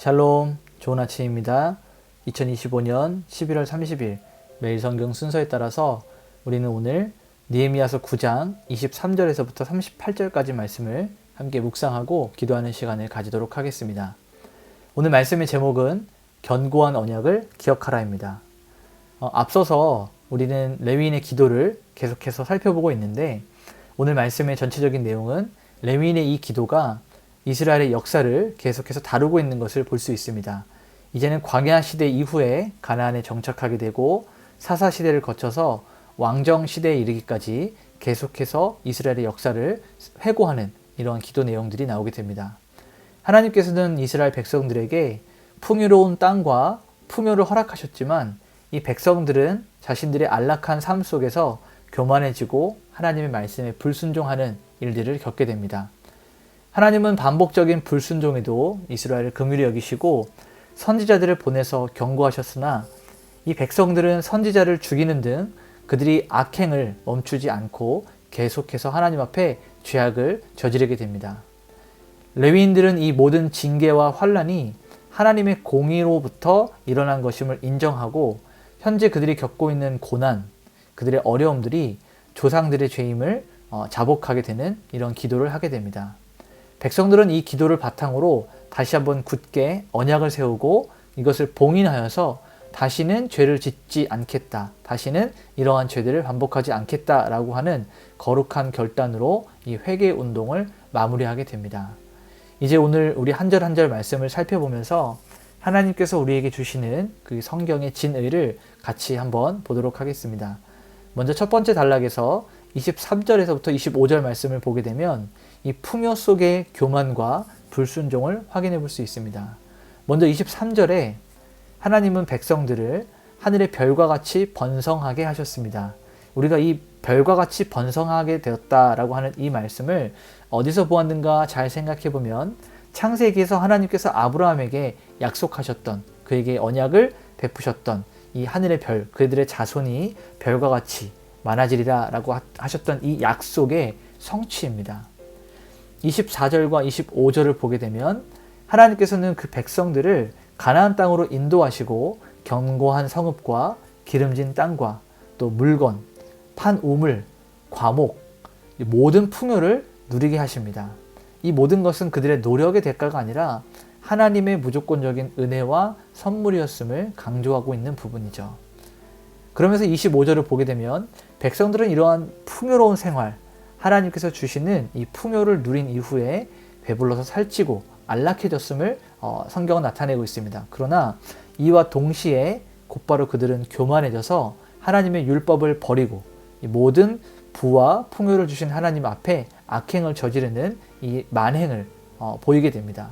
샬롬, 좋은 아침입니다. 2025년 11월 30일 매일 성경 순서에 따라서 우리는 오늘 느헤미야서 9장 23절에서부터 38절까지 말씀을 함께 묵상하고 기도하는 시간을 가지도록 하겠습니다. 오늘 말씀의 제목은 견고한 언약을 기억하라입니다. 앞서서 우리는 레위인의 기도를 계속해서 살펴보고 있는데 오늘 말씀의 전체적인 내용은 레위인의 이 기도가 이스라엘의 역사를 계속해서 다루고 있는 것을 볼 수 있습니다. 이제는 광야 시대 이후에 가나안에 정착하게 되고 사사 시대를 거쳐서 왕정 시대에 이르기까지 계속해서 이스라엘의 역사를 회고하는 이러한 기도 내용들이 나오게 됩니다. 하나님께서는 이스라엘 백성들에게 풍요로운 땅과 풍요를 허락하셨지만 이 백성들은 자신들의 안락한 삶 속에서 교만해지고 하나님의 말씀에 불순종하는 일들을 겪게 됩니다. 하나님은 반복적인 불순종에도 이스라엘을 긍휼히 여기시고 선지자들을 보내서 경고하셨으나 이 백성들은 선지자를 죽이는 등 그들이 악행을 멈추지 않고 계속해서 하나님 앞에 죄악을 저지르게 됩니다. 레위인들은 이 모든 징계와 환난이 하나님의 공의로부터 일어난 것임을 인정하고 현재 그들이 겪고 있는 고난, 그들의 어려움들이 조상들의 죄임을 자복하게 되는 이런 기도를 하게 됩니다. 백성들은 이 기도를 바탕으로 다시 한번 굳게 언약을 세우고 이것을 봉인하여서 다시는 죄를 짓지 않겠다. 다시는 이러한 죄들을 반복하지 않겠다라고 하는 거룩한 결단으로 이 회개 운동을 마무리하게 됩니다. 이제 오늘 우리 한 절 한 절 말씀을 살펴보면서 하나님께서 우리에게 주시는 그 성경의 진의를 같이 한번 보도록 하겠습니다. 먼저 첫 번째 단락에서 23절에서부터 25절 말씀을 보게 되면 이 풍요 속의 교만과 불순종을 확인해 볼 수 있습니다. 먼저 23절에 하나님은 백성들을 하늘의 별과 같이 번성하게 하셨습니다. 우리가 이 별과 같이 번성하게 되었다라고 하는 이 말씀을 어디서 보았는가 잘 생각해 보면 창세기에서 하나님께서 아브라함에게 약속하셨던 그에게 언약을 베푸셨던 이 하늘의 별, 그들의 자손이 별과 같이 많아지리라 라고 하셨던 이 약속의 성취입니다. 24절과 25절을 보게 되면 하나님께서는 그 백성들을 가나안 땅으로 인도하시고 견고한 성읍과 기름진 땅과 또 물건, 판 우물, 과목, 모든 풍요를 누리게 하십니다. 이 모든 것은 그들의 노력의 대가가 아니라 하나님의 무조건적인 은혜와 선물이었음을 강조하고 있는 부분이죠. 그러면서 25절을 보게 되면 백성들은 이러한 풍요로운 생활, 하나님께서 주시는 이 풍요를 누린 이후에 배불러서 살찌고 안락해졌음을 성경은 나타내고 있습니다. 그러나 이와 동시에 곧바로 그들은 교만해져서 하나님의 율법을 버리고 이 모든 부와 풍요를 주신 하나님 앞에 악행을 저지르는 이 만행을 보이게 됩니다.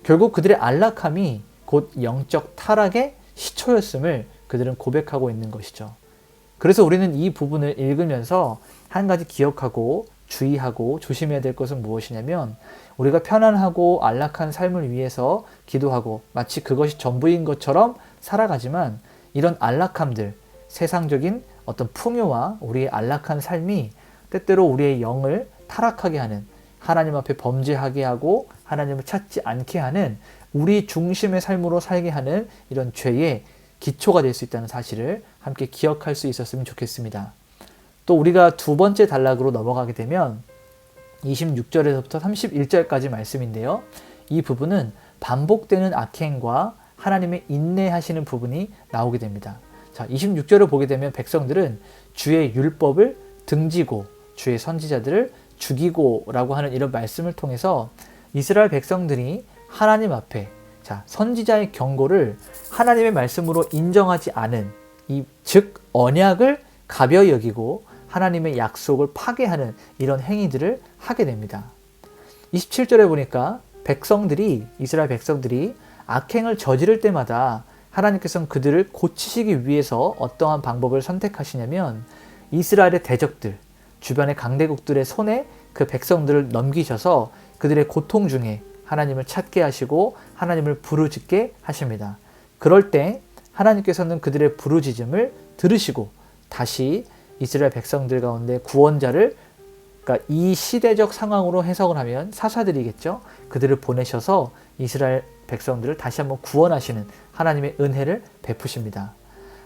결국 그들의 안락함이 곧 영적 타락의 시초였음을 그들은 고백하고 있는 것이죠. 그래서 우리는 이 부분을 읽으면서 한 가지 기억하고 주의하고 조심해야 될 것은 무엇이냐면 우리가 편안하고 안락한 삶을 위해서 기도하고 마치 그것이 전부인 것처럼 살아가지만 이런 안락함들, 세상적인 어떤 풍요와 우리의 안락한 삶이 때때로 우리의 영을 타락하게 하는, 하나님 앞에 범죄하게 하고 하나님을 찾지 않게 하는 우리 중심의 삶으로 살게 하는 이런 죄의 기초가 될 수 있다는 사실을 함께 기억할 수 있었으면 좋겠습니다. 또 우리가 두 번째 단락으로 넘어가게 되면 26절에서부터 31절까지 말씀인데요. 이 부분은 반복되는 악행과 하나님의 인내하시는 부분이 나오게 됩니다. 자, 26절을 보게 되면 백성들은 주의 율법을 등지고 주의 선지자들을 죽이고 라고 하는 이런 말씀을 통해서 이스라엘 백성들이 하나님 앞에 선지자의 경고를 하나님의 말씀으로 인정하지 않은 즉 언약을 가벼이 여기고 하나님의 약속을 파괴하는 이런 행위들을 하게 됩니다. 27절에 보니까 이스라엘 백성들이 악행을 저지를 때마다 하나님께서는 그들을 고치시기 위해서 어떠한 방법을 선택하시냐면 이스라엘의 대적들, 주변의 강대국들의 손에 그 백성들을 넘기셔서 그들의 고통 중에 하나님을 찾게 하시고 하나님을 부르짖게 하십니다. 그럴 때 하나님께서는 그들의 부르짖음을 들으시고 다시 이스라엘 백성들 가운데 구원자를, 그러니까 이 시대적 상황으로 해석을 하면 사사들이겠죠. 그들을 보내셔서 이스라엘 백성들을 다시 한번 구원하시는 하나님의 은혜를 베푸십니다.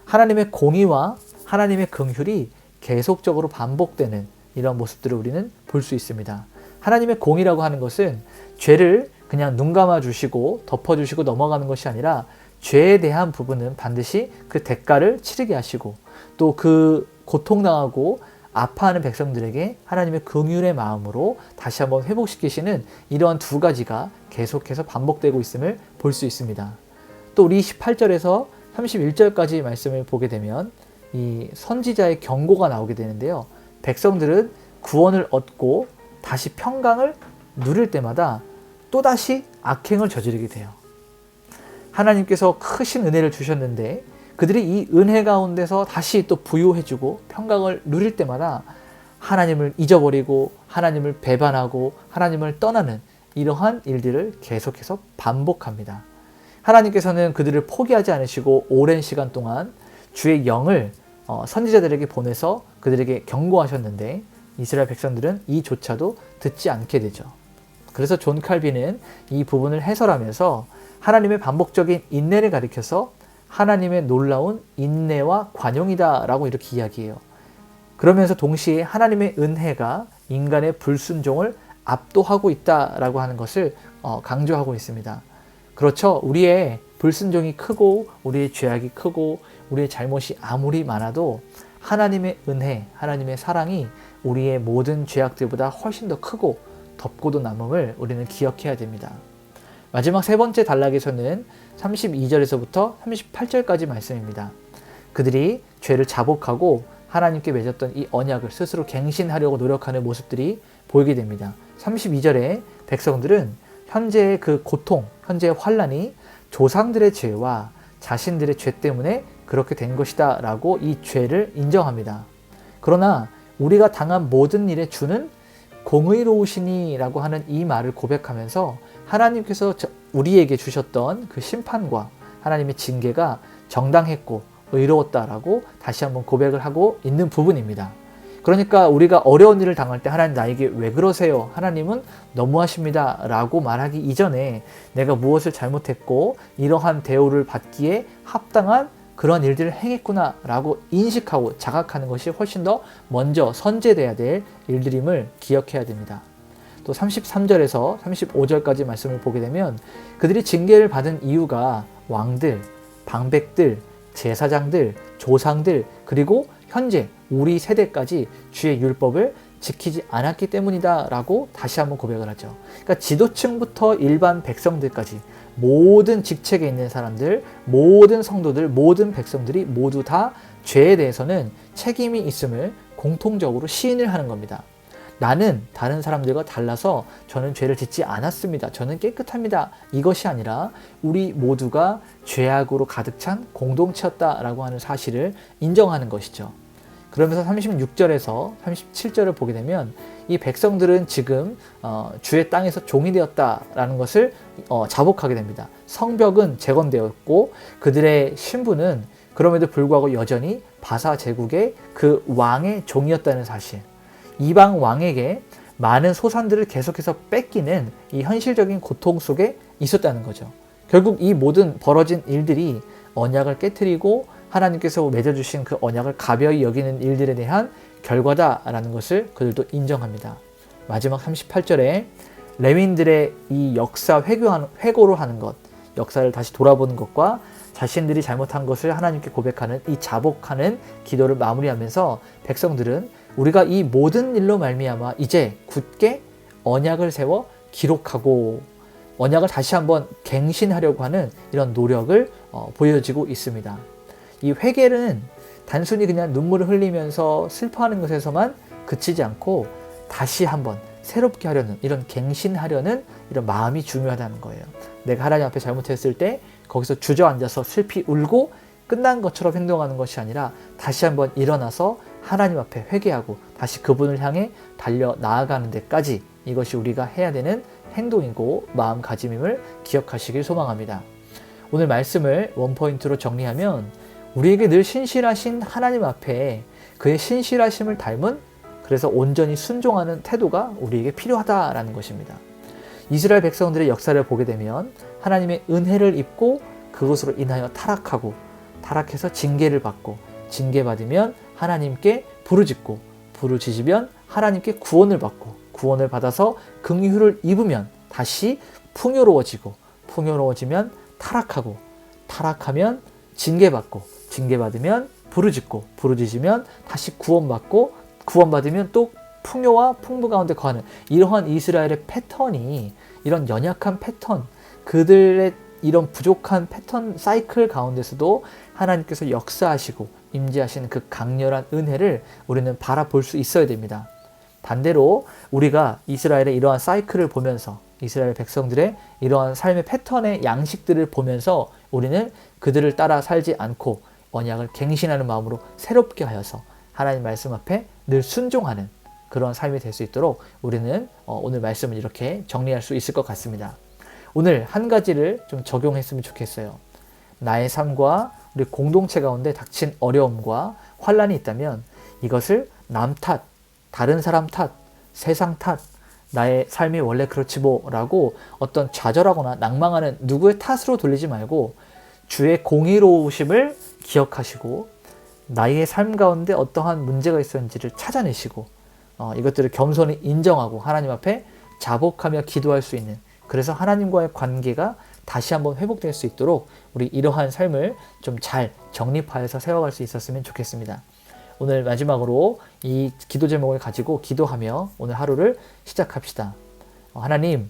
하나님의 공의와 하나님의 긍휼이 계속적으로 반복되는 이런 모습들을 우리는 볼 수 있습니다. 하나님의 공의라고 하는 것은 죄를 그냥 눈 감아 주시고 덮어주시고 넘어가는 것이 아니라 죄에 대한 부분은 반드시 그 대가를 치르게 하시고 또 그 고통당하고 아파하는 백성들에게 하나님의 긍휼의 마음으로 다시 한번 회복시키시는 이러한 두 가지가 계속해서 반복되고 있음을 볼 수 있습니다. 또 우리 18절에서 31절까지 말씀을 보게 되면 이 선지자의 경고가 나오게 되는데요. 백성들은 구원을 얻고 다시 평강을 누릴 때마다 또다시 악행을 저지르게 돼요. 하나님께서 크신 은혜를 주셨는데 그들이 이 은혜 가운데서 다시 또 부요해지고 평강을 누릴 때마다 하나님을 잊어버리고 하나님을 배반하고 하나님을 떠나는 이러한 일들을 계속해서 반복합니다. 하나님께서는 그들을 포기하지 않으시고 오랜 시간 동안 주의 영을 선지자들에게 보내서 그들에게 경고하셨는데 이스라엘 백성들은 이조차도 듣지 않게 되죠. 그래서 존 칼빈은 이 부분을 해설하면서 하나님의 반복적인 인내를 가리켜서 하나님의 놀라운 인내와 관용이다 라고 이렇게 이야기해요. 그러면서 동시에 하나님의 은혜가 인간의 불순종을 압도하고 있다라고 하는 것을 강조하고 있습니다. 그렇죠. 우리의 불순종이 크고 우리의 죄악이 크고 우리의 잘못이 아무리 많아도 하나님의 은혜, 하나님의 사랑이 우리의 모든 죄악들보다 훨씬 더 크고 덮고도 남음을 우리는 기억해야 됩니다. 마지막 세 번째 단락에서는 32절에서부터 38절까지 말씀입니다. 그들이 죄를 자복하고 하나님께 맺었던 이 언약을 스스로 갱신하려고 노력하는 모습들이 보이게 됩니다. 32절에 백성들은 현재의 그 고통, 현재의 환난이 조상들의 죄와 자신들의 죄 때문에 그렇게 된 것이다 라고 이 죄를 인정합니다. 그러나 우리가 당한 모든 일의 주는 공의로우시니 라고 하는 이 말을 고백하면서 하나님께서 우리에게 주셨던 그 심판과 하나님의 징계가 정당했고 의로웠다라고 다시 한번 고백을 하고 있는 부분입니다. 그러니까 우리가 어려운 일을 당할 때 하나님 나에게 왜 그러세요? 하나님은 너무하십니다 라고 말하기 이전에 내가 무엇을 잘못했고 이러한 대우를 받기에 합당한 그런 일들을 행했구나 라고 인식하고 자각하는 것이 훨씬 더 먼저 선제돼야 될 일들임을 기억해야 됩니다. 또 33절에서 35절까지 말씀을 보게 되면 그들이 징계를 받은 이유가 왕들, 방백들, 제사장들, 조상들 그리고 현재 우리 세대까지 주의 율법을 지키지 않았기 때문이다 라고 다시 한번 고백을 하죠. 그러니까 지도층부터 일반 백성들까지 모든 직책에 있는 사람들, 모든 성도들, 모든 백성들이 모두 다 죄에 대해서는 책임이 있음을 공통적으로 시인을 하는 겁니다. 나는 다른 사람들과 달라서 저는 죄를 짓지 않았습니다. 저는 깨끗합니다. 이것이 아니라 우리 모두가 죄악으로 가득 찬 공동체였다라고 하는 사실을 인정하는 것이죠. 그러면서 36절에서 37절을 보게 되면 이 백성들은 지금 주의 땅에서 종이 되었다라는 것을 자복하게 됩니다. 성벽은 재건되었고 그들의 신분은 그럼에도 불구하고 여전히 바사 제국의 그 왕의 종이었다는 사실, 이방 왕에게 많은 소산들을 계속해서 뺏기는 이 현실적인 고통 속에 있었다는 거죠. 결국 이 모든 벌어진 일들이 언약을 깨트리고 하나님께서 맺어주신 그 언약을 가벼이 여기는 일들에 대한 결과다라는 것을 그들도 인정합니다. 마지막 38절에 레위인들의 이 역사 회고로 하는 것, 역사를 다시 돌아보는 것과 자신들이 잘못한 것을 하나님께 고백하는 이 자복하는 기도를 마무리하면서 백성들은 우리가 이 모든 일로 말미암아 이제 굳게 언약을 세워 기록하고 언약을 다시 한번 갱신하려고 하는 이런 노력을 보여지고 있습니다. 이 회개는 단순히 그냥 눈물을 흘리면서 슬퍼하는 것에서만 그치지 않고 다시 한번 새롭게 하려는 이런 갱신하려는 이런 마음이 중요하다는 거예요. 내가 하나님 앞에 잘못했을 때 거기서 주저앉아서 슬피 울고 끝난 것처럼 행동하는 것이 아니라 다시 한번 일어나서 하나님 앞에 회개하고 다시 그분을 향해 달려 나아가는 데까지 이것이 우리가 해야 되는 행동이고 마음가짐임을 기억하시길 소망합니다. 오늘 말씀을 원포인트로 정리하면 우리에게 늘 신실하신 하나님 앞에 그의 신실하심을 닮은 그래서 온전히 순종하는 태도가 우리에게 필요하다라는 것입니다. 이스라엘 백성들의 역사를 보게 되면 하나님의 은혜를 입고 그것으로 인하여 타락해서 징계를 받고, 징계받으면 하나님께 부르짖고, 부르짖으면 하나님께 구원을 받고, 구원을 받아서 긍휼을 입으면 다시 풍요로워지고, 풍요로워지면 타락하고, 타락하면 징계받고, 징계받으면 부르짖고, 부르짖으면 다시 구원받고, 구원받으면 또 풍요와 풍부 가운데 거하는 이러한 이스라엘의 패턴이, 이런 연약한 패턴, 그들의 이런 부족한 패턴 사이클 가운데서도 하나님께서 역사하시고 임재하시는 그 강렬한 은혜를 우리는 바라볼 수 있어야 됩니다. 반대로 우리가 이스라엘의 이러한 사이클을 보면서, 이스라엘 백성들의 이러한 삶의 패턴의 양식들을 보면서 우리는 그들을 따라 살지 않고 언약을 갱신하는 마음으로 새롭게 하여서 하나님 말씀 앞에 늘 순종하는 그런 삶이 될 수 있도록 우리는 오늘 말씀을 이렇게 정리할 수 있을 것 같습니다. 오늘 한 가지를 좀 적용했으면 좋겠어요. 나의 삶과 우리 공동체 가운데 닥친 어려움과 환란이 있다면 이것을 남 탓, 다른 사람 탓, 세상 탓, 나의 삶이 원래 그렇지 뭐라고 어떤 좌절하거나 낭망하는 누구의 탓으로 돌리지 말고 주의 공의로우심을 기억하시고 나의 삶 가운데 어떠한 문제가 있었는지를 찾아내시고 이것들을 겸손히 인정하고 하나님 앞에 자복하며 기도할 수 있는, 그래서 하나님과의 관계가 다시 한번 회복될 수 있도록 우리 이러한 삶을 좀 잘 정립하여서 세워갈 수 있었으면 좋겠습니다. 오늘 마지막으로 이 기도 제목을 가지고 기도하며 오늘 하루를 시작합시다. 하나님,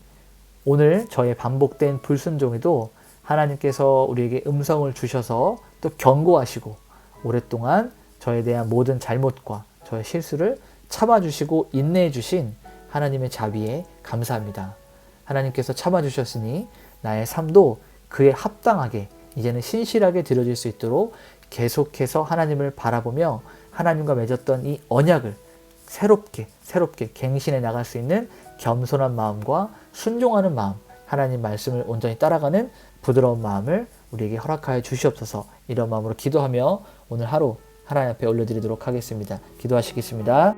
오늘 저의 반복된 불순종에도 하나님께서 우리에게 음성을 주셔서 또 경고하시고 오랫동안 저에 대한 모든 잘못과 저의 실수를 참아주시고 인내해 주신 하나님의 자비에 감사합니다. 하나님께서 참아주셨으니 나의 삶도 그에 합당하게 이제는 신실하게 드려질 수 있도록 계속해서 하나님을 바라보며 하나님과 맺었던 이 언약을 새롭게 갱신해 나갈 수 있는 겸손한 마음과 순종하는 마음, 하나님 말씀을 온전히 따라가는 부드러운 마음을 우리에게 허락하여 주시옵소서. 이런 마음으로 기도하며 오늘 하루 하나님 앞에 올려드리도록 하겠습니다. 기도하시겠습니다.